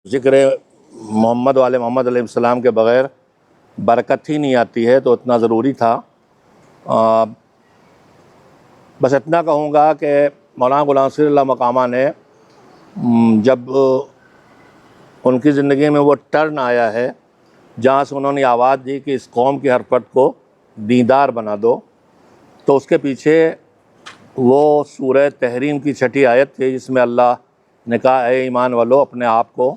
ذکر محمد والے محمد علیہ السلام کے بغیر برکت ہی نہیں آتی ہے، تو اتنا ضروری تھا۔ بس اتنا کہوں گا کہ مولانا غلام نصیر اللہ مقامہ نے جب ان کی زندگی میں وہ ٹرن آیا ہے جہاں سے انہوں نے آواز دی کہ اس قوم کی ہر فرد کو دیندار بنا دو، تو اس کے پیچھے وہ سورہ تحریم کی چھٹی آیت تھی جس میں اللہ نے کہا اے ایمان والو اپنے آپ کو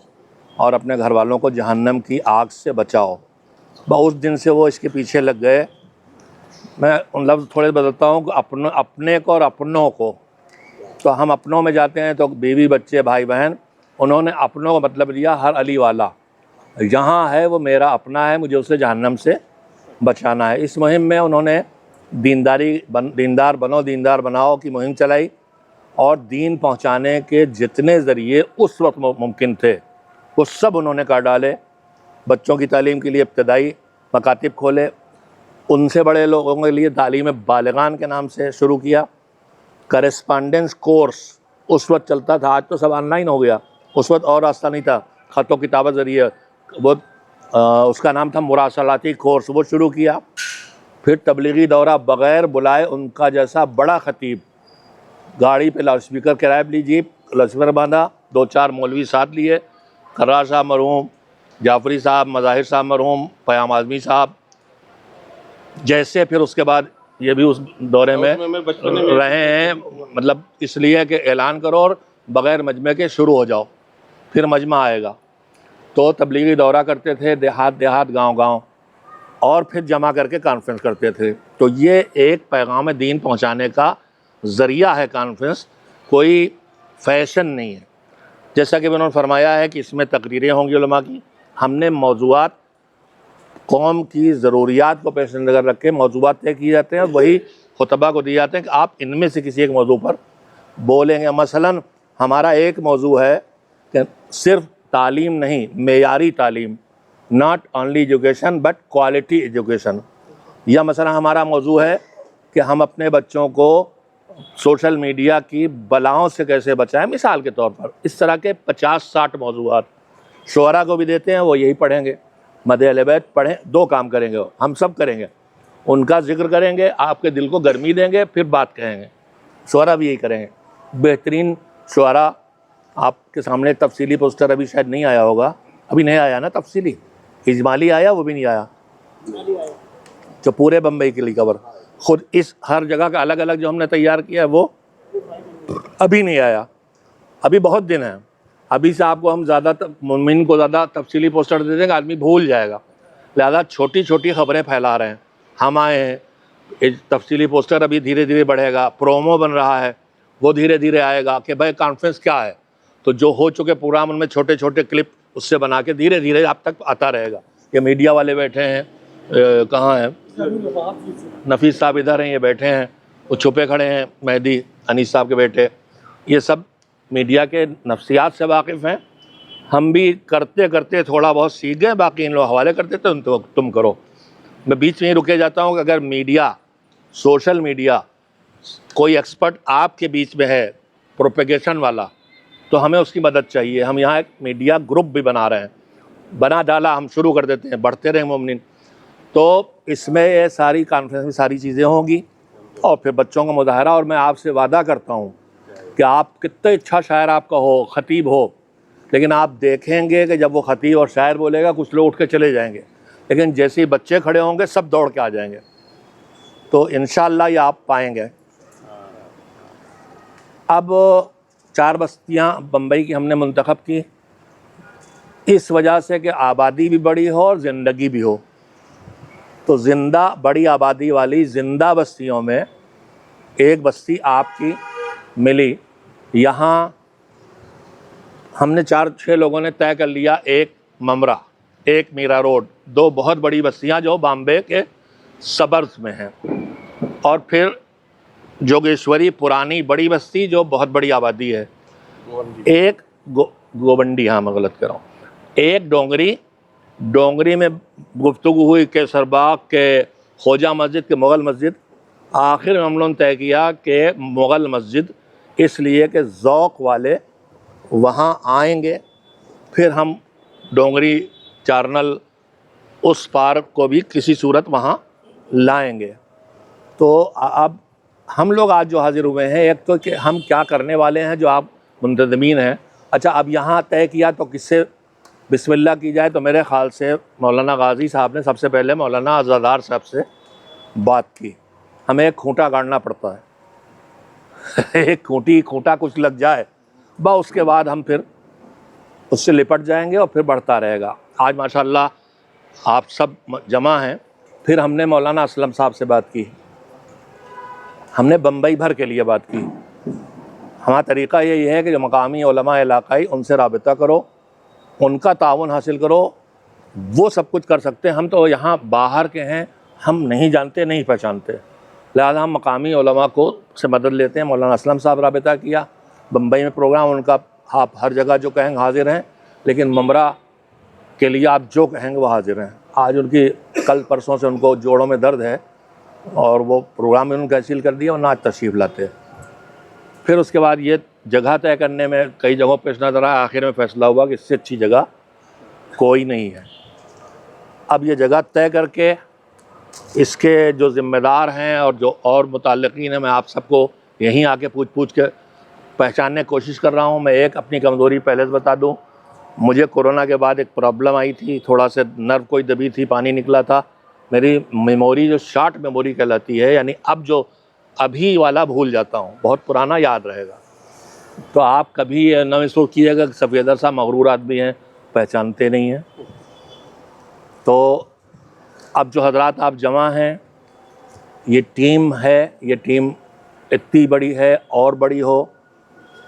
اور اپنے گھر والوں کو جہنم کی آگ سے بچاؤ۔ اس دن سے وہ اس کے پیچھے لگ گئے۔ میں ان لفظ تھوڑے بدلتا ہوں کہ اپنے کو اور اپنوں کو، تو ہم اپنوں میں جاتے ہیں تو بیوی بچے بھائی بہن، انہوں نے اپنوں کا مطلب لیا ہر علی والا، یہاں ہے وہ میرا اپنا ہے، مجھے اسے جہنم سے بچانا ہے۔ اس مہم میں انہوں نے دیندار بناؤ کی مہم چلائی، اور دین پہنچانے کے جتنے ذریعے اس وقت ممکن تھے وہ سب انہوں نے کر ڈالے۔ بچوں کی تعلیم کے لیے ابتدائی مکاتب کھولے، ان سے بڑے لوگوں کے لیے تعلیم بالغان کے نام سے شروع کیا۔ کرسپانڈنس کورس اس وقت چلتا تھا، آج تو سب آن لائن ہو گیا، اس وقت اور راستہ نہیں تھا، خط و کتابت ذریعے وہ اس کا نام تھا مراسلاتی کورس، وہ شروع کیا۔ پھر تبلیغی دورہ بغیر بلائے ان کا جیسا بڑا خطیب، گاڑی پہ لاؤڈ اسپیکر کرایہ لی، جیپ لاؤڈ اسپیکر باندھا، 2-4 مولوی ساتھ لیے، قرار صاحب مرحوم، جعفری صاحب، مظاہر صاحب مرحوم، پیام اعظمی صاحب جیسے، پھر اس کے بعد یہ بھی اس دورے میں رہے ہیں، مطلب اس لیے کہ اعلان کرو اور بغیر مجمع کے شروع ہو جاؤ، پھر مجمع آئے گا۔ تو تبلیغی دورہ کرتے تھے دیہات گاؤں، اور پھر جمع کر کے کانفرنس کرتے تھے۔ تو یہ ایک پیغام دین پہنچانے کا ذریعہ ہے کانفرنس، کوئی فیشن نہیں ہے۔ جیسا کہ انہوں نے فرمایا ہے کہ اس میں تقریریں ہوں گی علماء کی، ہم نے موضوعات قوم کی ضروریات کو پیش نظر رکھ کے موضوعات طے کیے جاتے ہیں، وہی خطبہ کو دیے جاتے ہیں کہ آپ ان میں سے کسی ایک موضوع پر بولیں گے۔ مثلاً ہمارا ایک موضوع ہے کہ صرف تعلیم نہیں، معیاری تعلیم، not only education but quality education. یا مثلا ہمارا موضوع ہے کہ ہم اپنے بچوں کو سوشل میڈیا کی بلاؤں سے کیسے بچائیں، مثال کے طور پر۔ اس طرح کے 50-60 موضوعات شعراء کو بھی دیتے ہیں، وہ یہی پڑھیں گے، مدح اہل بیت پڑھیں، 2 کام کریں گے، ہم سب کریں گے، ان کا ذکر کریں گے، آپ کے دل کو گرمی دیں گے، پھر بات کہیں گے۔ شعراء بھی یہی کریں گے، بہترین شعراء۔ آپ کے سامنے تفصیلی پوسٹر ابھی شاید نہیں آیا ہوگا، ابھی نہیں آیا نا تفصیلی، اجمالی آیا، وہ بھی نہیں آیا، جو پورے بمبئی کے لیے کور، خود اس ہر جگہ کا الگ الگ جو ہم نے تیار کیا ہے وہ ابھی نہیں آیا، ابھی بہت دن ہیں۔ ابھی سے آپ کو ہم زیادہ مومن کو زیادہ تفصیلی پوسٹر دے دیں گے، آدمی بھول جائے گا، لہذا چھوٹی چھوٹی خبریں پھیلا رہے ہیں۔ ہم آئے ہیں، تفصیلی پوسٹر ابھی دھیرے دھیرے بڑھے گا، پرومو بن رہا ہے، وہ دھیرے دھیرے آئے گا کہ بھائی کانفرنس کیا ہے، تو جو ہو چکے پروگرام ان میں چھوٹے چھوٹے کلپ اس سے بنا کے دھیرے دھیرے آپ تک آتا رہے گا۔ یہ میڈیا والے بیٹھے ہیں، کہاں ہیں نفیس صاحب، ادھر ہیں، یہ بیٹھے ہیں، وہ چھپے کھڑے ہیں، مہدی انیس صاحب کے بیٹے، یہ سب میڈیا کے نفسیات سے واقف ہیں۔ ہم بھی کرتے کرتے تھوڑا بہت سیکھ گئے، باقی ان لوگ حوالے کرتے تھے، تم کرو۔ میں بیچ میں ہی رکے جاتا ہوں کہ اگر میڈیا، سوشل میڈیا، کوئی ایکسپرٹ آپ کے بیچ میں ہے پروپیگیشن والا، تو ہمیں اس کی مدد چاہیے۔ ہم یہاں ایک میڈیا گروپ بھی بنا رہے ہیں، بنا ڈالا، ہم شروع کر دیتے ہیں، بڑھتے رہیں مومنین۔ تو اس میں یہ ساری کانفرنس میں ساری چیزیں ہوں گی، اور پھر بچوں کا مظاہرہ۔ اور میں آپ سے وعدہ کرتا ہوں کہ آپ کتنے اچھا شاعر آپ کا ہو، خطیب ہو، لیکن آپ دیکھیں گے کہ جب وہ خطیب اور شاعر بولے گا کچھ لوگ اٹھ کے چلے جائیں گے، لیکن جیسے ہی بچے کھڑے ہوں گے سب دوڑ کے آ جائیں گے۔ تو انشاءاللہ یہ آپ پائیں گے۔ اب 4 بستیاں بمبئی کی ہم نے منتخب کی، اس وجہ سے کہ آبادی بھی بڑی ہو اور زندگی بھی ہو۔ تو زندہ بڑی آبادی والی زندہ بستیوں میں ایک بستی آپ کی ملی۔ یہاں ہم نے 4-6 لوگوں نے طے کر لیا، ایک ممرہ، ایک میرا روڈ، 2 بہت بڑی بستیاں جو بامبے کے سبرز میں ہیں، اور پھر جوگیشوری پرانی بڑی بستی جو بہت بڑی آبادی ہے، ایک گوبنڈی، ہاں میں غلط کر رہا ہوں، ایک ڈونگری میں گفتگو ہوئی کہ سرباغ کے خوجہ مسجد کے مغل مسجد۔ آخر میں ہم لوگوں نے طے کیا کہ مغل مسجد، اس لیے کہ ذوق والے وہاں آئیں گے، پھر ہم ڈونگری چارنل اس پارک کو بھی کسی صورت وہاں لائیں گے۔ تو اب ہم لوگ آج جو حاضر ہوئے ہیں، ایک تو کہ ہم کیا کرنے والے ہیں جو آپ منتظمین ہیں۔ اچھا، اب یہاں طے کیا تو کس سے بسم اللہ کی جائے؟ تو میرے خیال سے مولانا غازی صاحب نے سب سے پہلے مولانا عزادار صاحب سے بات کی۔ ہمیں ایک کھوٹا گاڑنا پڑتا ہے ایک کھوٹا کچھ لگ جائے اس کے بعد ہم پھر اس سے لپٹ جائیں گے اور پھر بڑھتا رہے گا۔ آج ماشاءاللہ آپ سب جمع ہیں۔ پھر ہم نے مولانا اسلم صاحب سے بات کی، ہم نے بمبئی بھر کے لیے بات کی۔ ہمارا طریقہ یہی ہے کہ جو مقامی علماء علاقائی ان سے رابطہ کرو، ان کا تعاون حاصل کرو، وہ سب کچھ کر سکتے ہیں۔ ہم تو یہاں باہر کے ہیں، ہم نہیں جانتے نہیں پہچانتے، لہذا ہم مقامی علماء کو سے مدد لیتے ہیں۔ مولانا اسلم صاحب رابطہ کیا، بمبئی میں پروگرام ان کا، آپ ہر جگہ جو کہیں گے حاضر ہیں، لیکن ممبرا کے لیے آپ جو کہیں گے وہ حاضر ہیں۔ آج ان کی کل پرسوں سے ان کو جوڑوں میں درد ہے اور وہ پروگرام انہوں نے کینسل کر دیا اور نہ آج تشریف لاتے۔ پھر اس کے بعد یہ جگہ طے کرنے میں کئی جگہوں پہ نظر آیا، آخر میں فیصلہ ہوا کہ اس سے اچھی جگہ کوئی نہیں ہے۔ اب یہ جگہ طے کر کے اس کے جو ذمہ دار ہیں اور جو اور متعلقین ہیں، میں آپ سب کو یہیں آ کے پوچھ کے پہچاننے کی کوشش کر رہا ہوں۔ میں ایک اپنی کمزوری پہلے سے بتا دوں، مجھے کورونا کے بعد ایک پرابلم آئی تھی، تھوڑا سے نرو کوئی دبی تھی، پانی نکلا تھا۔ میری میموری جو شارٹ میموری کہلاتی ہے، یعنی اب جو ابھی والا بھول جاتا ہوں، بہت پرانا یاد رہے گا۔ تو آپ کبھی نہ محسوس کیے گا کہ صفیدر صاحب مغرور آدمی ہیں، پہچانتے نہیں ہیں۔ تو اب جو حضرات آپ جمع ہیں، یہ ٹیم ہے، یہ ٹیم اتنی بڑی ہے اور بڑی ہو،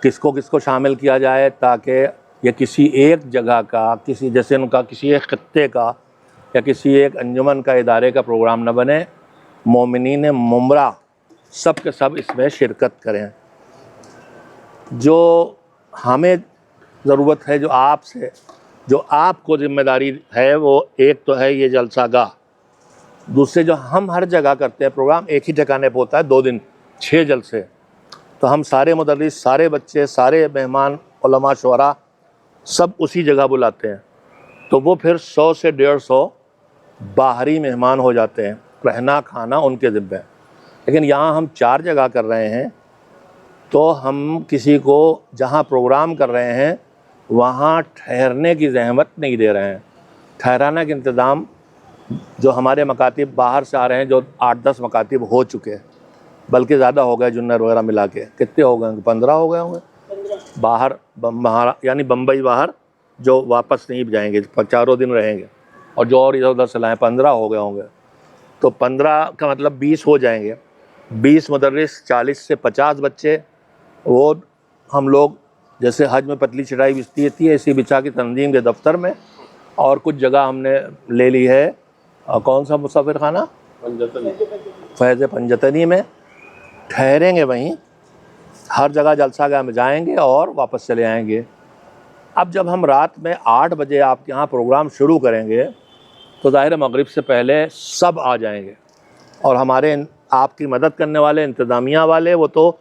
کس کو شامل کیا جائے تاکہ یہ کسی ایک جگہ کا، کسی جیسے ان کا کسی ایک خطے کا یا کسی ایک انجمن کا، ادارے کا پروگرام نہ بنے۔ مومنین ممبرا سب کے سب اس میں شرکت کریں۔ جو ہمیں ضرورت ہے، جو آپ سے، جو آپ کو ذمہ داری ہے، وہ ایک تو ہے یہ جلسہ گاہ، دوسرے جو ہم ہر جگہ کرتے ہیں پروگرام ایک ہی ٹھکانے پہ ہوتا ہے، 2 دن 6 جلسے، تو ہم سارے مدرس، سارے بچے، سارے مہمان، علماء، شعراء سب اسی جگہ بلاتے ہیں، تو وہ پھر 100 سے 150 باہری مہمان ہو جاتے ہیں، رہنا کھانا ان کے ذمہ ہے۔ لیکن یہاں ہم 4 جگہ کر رہے ہیں، تو ہم کسی کو جہاں پروگرام کر رہے ہیں وہاں ٹھہرنے کی زحمت نہیں دے رہے ہیں۔ ٹھہرانے کا انتظام جو ہمارے مکاتب باہر سے آ رہے ہیں، جو 8-10 مکاتب ہو چکے، بلکہ زیادہ ہو گئے، جنر وغیرہ ملا کے کتنے ہو گئے ہوں گے؟ 15 ہو گئے ہوں گے باہر، یعنی بمبئی باہر جو واپس نہیں جائیں گے، 4 دن رہیں گے، اور جو اور ادھر ادھر سے لائیں 15 ہو گئے ہوں گے۔ تو 15 کا مطلب 20 ہو جائیں گے، 20 مدرس، 40 سے 50 بچے۔ وہ ہم لوگ جیسے حج میں پتلی چٹائی بچتی ہے، اسی بچھا کی تنظیم کے دفتر میں، اور کچھ جگہ ہم نے لے لی ہے، کون سا مسافر خانہ؟ فیض پنجتنی میں ٹھہریں گے، وہیں ہر جگہ جلسہ گاہ میں جائیں گے اور واپس چلے آئیں گے۔ اب جب ہم رات میں 8 بجے آپ کے یہاں پروگرام شروع کریں گے تو ظاہر مغرب سے پہلے سب آ جائیں گے، اور ہمارے آپ کی مدد کرنے والے انتظامیہ والے، وہ تو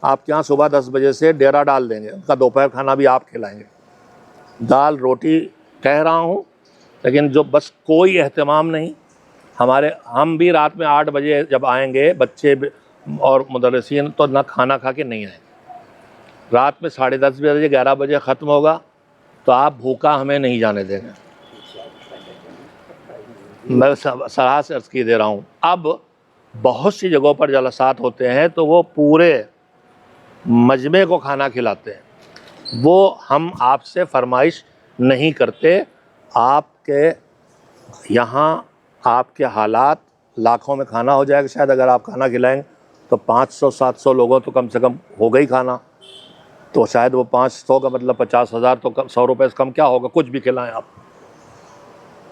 آپ کے یہاں صبح 10 بجے سے ڈیرا ڈال دیں گے، ان کا دوپہر کھانا بھی آپ کھلائیں گے، دال روٹی کہہ رہا ہوں، لیکن جو بس کوئی اہتمام نہیں۔ ہم بھی رات میں 8 بجے جب آئیں گے، بچے اور مدرسین تو نہ کھانا کھا کے نہیں آئیں گے، رات میں 10:30 بجے 11 بجے ختم ہوگا، تو آپ بھوکا ہمیں نہیں جانے دیں گے، میں صراحت سے عرض کی دے رہا ہوں۔ اب بہت سی جگہوں پر جلسات ہوتے ہیں تو وہ پورے مجمع کو کھانا کھلاتے ہیں، وہ ہم آپ سے فرمائش نہیں کرتے۔ آپ کے یہاں آپ کے حالات، لاکھوں میں کھانا ہو جائے گا شاید، اگر آپ کھانا کھلائیں تو 500-700 لوگوں تو کم سے کم ہوگا ہی کھانا، تو شاید وہ 500 کا مطلب 50,000، تو 100 روپے سے کم کیا ہوگا، کچھ بھی کھلائیں آپ۔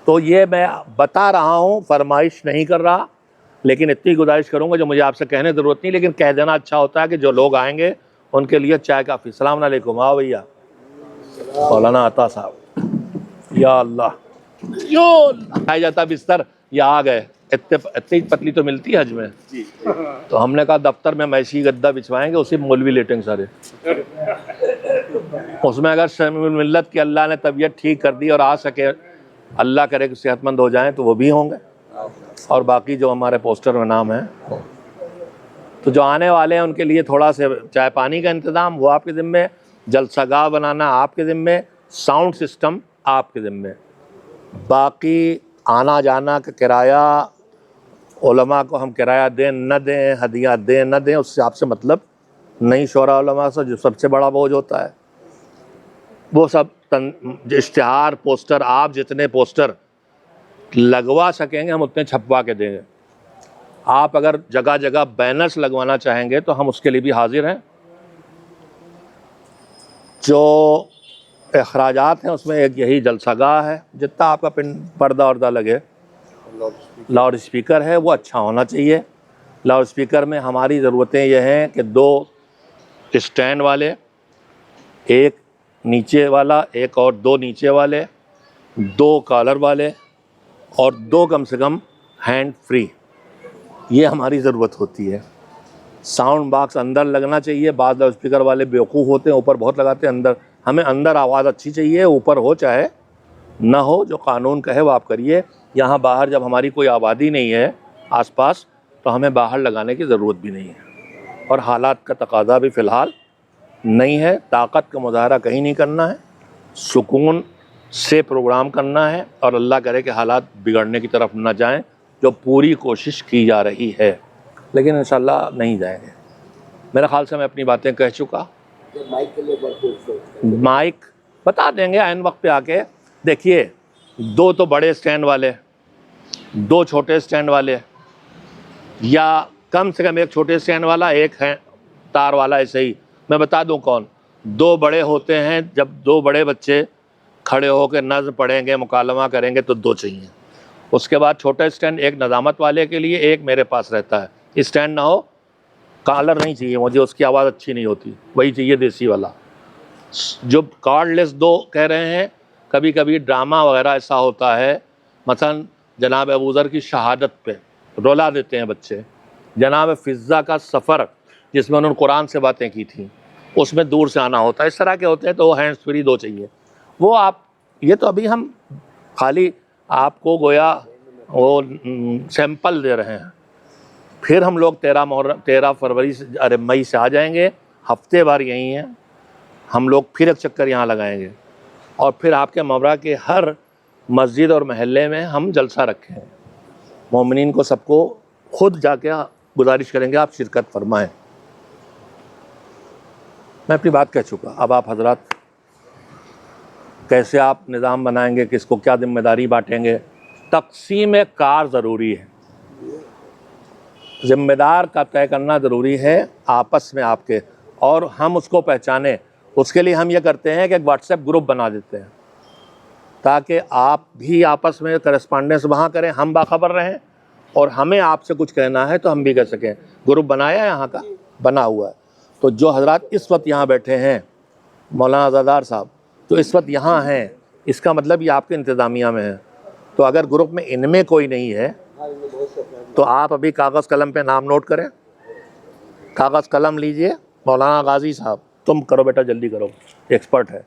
تو یہ میں بتا رہا ہوں، فرمائش نہیں کر رہا، لیکن اتنی گزارش کروں گا جو مجھے آپ سے کہنے کی ضرورت نہیں، لیکن کہہ دینا اچھا ہوتا ہے کہ جو لوگ آئیں گے ان کے لیے چائے کافی۔ السلام علیکم، آؤ بھیا، مولانا عطا صاحب، یا اللہ آیا جاتا بستر، یا آ گئے اتنی پتلی تو ملتی ہے حج میں. تو ہم نے کہا دفتر میں میشی گدا بچھوائیں گے, اسی مولوی لیٹیں گے سارے. اس میں اگر شامل ملت کی اللہ نے طبیعت ٹھیک کر دی اور آ سکے, اللہ کرے کہ صحت مند ہو جائیں, تو وہ بھی ہوں گے, اور باقی جو ہمارے پوسٹر میں نام ہیں. تو جو آنے والے ہیں ان کے لیے تھوڑا سے چائے پانی کا انتظام وہ آپ کے ذمے, جلسہ گاہ بنانا آپ کے ذمے, ساؤنڈ سسٹم آپ کے ذمے. باقی آنا جانا کا کرایہ علماء کو ہم کرایہ دیں نہ دیں, ہدیہ دیں نہ دیں, اس سے آپ سے مطلب نہیں. شورا علماء سے جو سب سے بڑا بوجھ ہوتا ہے وہ سب اشتہار پوسٹر, آپ جتنے پوسٹر لگوا سکیں گے ہم اتنے چھپوا کے دیں گے. آپ اگر جگہ جگہ بینرز لگوانا چاہیں گے تو ہم اس کے لیے بھی حاضر ہیں. جو اخراجات ہیں اس میں ایک یہی جلسہ گاہ ہے, جتنا آپ کا پردہ وردہ لگے, لاؤڈ اسپیکر ہے وہ اچھا ہونا چاہیے. لاؤڈ اسپیکر میں ہماری ضرورتیں یہ ہیں کہ 2 اسٹینڈ والے, ایک نیچے والا, ایک اور 2 نیچے والے, 2 کالر والے, اور 2 کم سے کم ہینڈ فری. یہ ہماری ضرورت ہوتی ہے. ساؤنڈ باکس اندر لگنا چاہیے. بعض لاؤڈ اسپیکر والے بیوقوف ہوتے ہیں, اوپر بہت لگاتے ہیں, اندر. ہمیں اندر آواز اچھی چاہیے, اوپر ہو چاہے نہ ہو, جو قانون کہے وہ آپ کریے. یہاں باہر جب ہماری کوئی آبادی نہیں ہے آس پاس تو ہمیں باہر لگانے کی ضرورت بھی نہیں ہے, اور حالات کا تقاضا بھی فی الحال نہیں ہے. طاقت کا مظاہرہ کہیں نہیں کرنا ہے, سکون سے پروگرام کرنا ہے, اور اللہ کرے کہ حالات بگڑنے کی طرف نہ جائیں, جو پوری کوشش کی جا رہی ہے, لیکن انشاءاللہ نہیں جائیں گے. میرے خیال سے میں اپنی باتیں کہہ چکا. مائک بتا دیں گے عین وقت پہ آ کے. دیکھیے 2 تو بڑے اسٹینڈ والے, 2 چھوٹے اسٹینڈ والے, یا کم سے کم ایک چھوٹے اسٹینڈ والا, ایک ہے تار والا. ایسے ہی میں بتا دوں کون. 2 بڑے ہوتے ہیں, جب 2 بڑے بچے کھڑے ہو کے نظم پڑھیں گے, مکالمہ کریں گے, تو 2 چاہیے. اس کے بعد چھوٹا اسٹینڈ ایک نظامت والے کے لیے, ایک میرے پاس رہتا ہے. اسٹینڈ نہ ہو, کالر نہیں چاہیے مجھے, اس کی آواز اچھی نہیں ہوتی, وہی چاہیے دیسی والا. جو کارڈ لیس 2 کہہ رہے ہیں, کبھی کبھی ڈرامہ وغیرہ ایسا ہوتا ہے, مثلا جناب ابوذر کی شہادت پہ رولا دیتے ہیں بچے, جناب فضہ کا سفر جس میں انہوں نے قرآن سے باتیں کی تھیں, اس میں دور سے آنا ہوتا ہے, اس طرح کے ہوتے ہیں, تو وہ ہینڈز فری 2 چاہیے. وہ آپ, یہ تو ابھی ہم خالی آپ کو گویا وہ سیمپل دے رہے ہیں. پھر ہم لوگ 13 فروری سے مئی سے آ جائیں گے, ہفتے بھر یہیں ہیں ہم لوگ, پھر ایک چکر یہاں لگائیں گے, اور پھر آپ کے مبرا کے ہر مسجد اور محلے میں ہم جلسہ رکھیں. مومنین کو سب کو خود جا کے گزارش کریں گے آپ شرکت فرمائیں. میں اپنی بات کہہ چکا. اب آپ حضرات کیسے آپ نظام بنائیں گے, کس کو کیا ذمہ داری بانٹیں گے. تقسیم کار ضروری ہے, ذمہ دار کا طے کرنا ضروری ہے آپس میں آپ کے, اور ہم اس کو پہچانیں. اس کے لیے ہم یہ کرتے ہیں کہ ایک واٹس ایپ گروپ بنا دیتے ہیں, تاکہ آپ بھی آپس میں کرسپانڈنس وہاں کریں, ہم باخبر رہیں, اور ہمیں آپ سے کچھ کہنا ہے تو ہم بھی کہہ سکیں. گروپ بنایا ہے, یہاں کا بنا ہوا ہے. تو جو حضرات اس وقت یہاں بیٹھے ہیں, مولانا عزادار صاحب جو اس وقت یہاں ہیں, اس کا مطلب یہ آپ کے انتظامیہ میں ہے. تو اگر گروپ میں ان میں کوئی نہیں ہے تو آپ ابھی کاغذ قلم پہ نام نوٹ کریں. کاغذ قلم لیجئے. مولانا غازی صاحب تم کرو بیٹا, جلدی کرو, ایکسپرٹ ہے.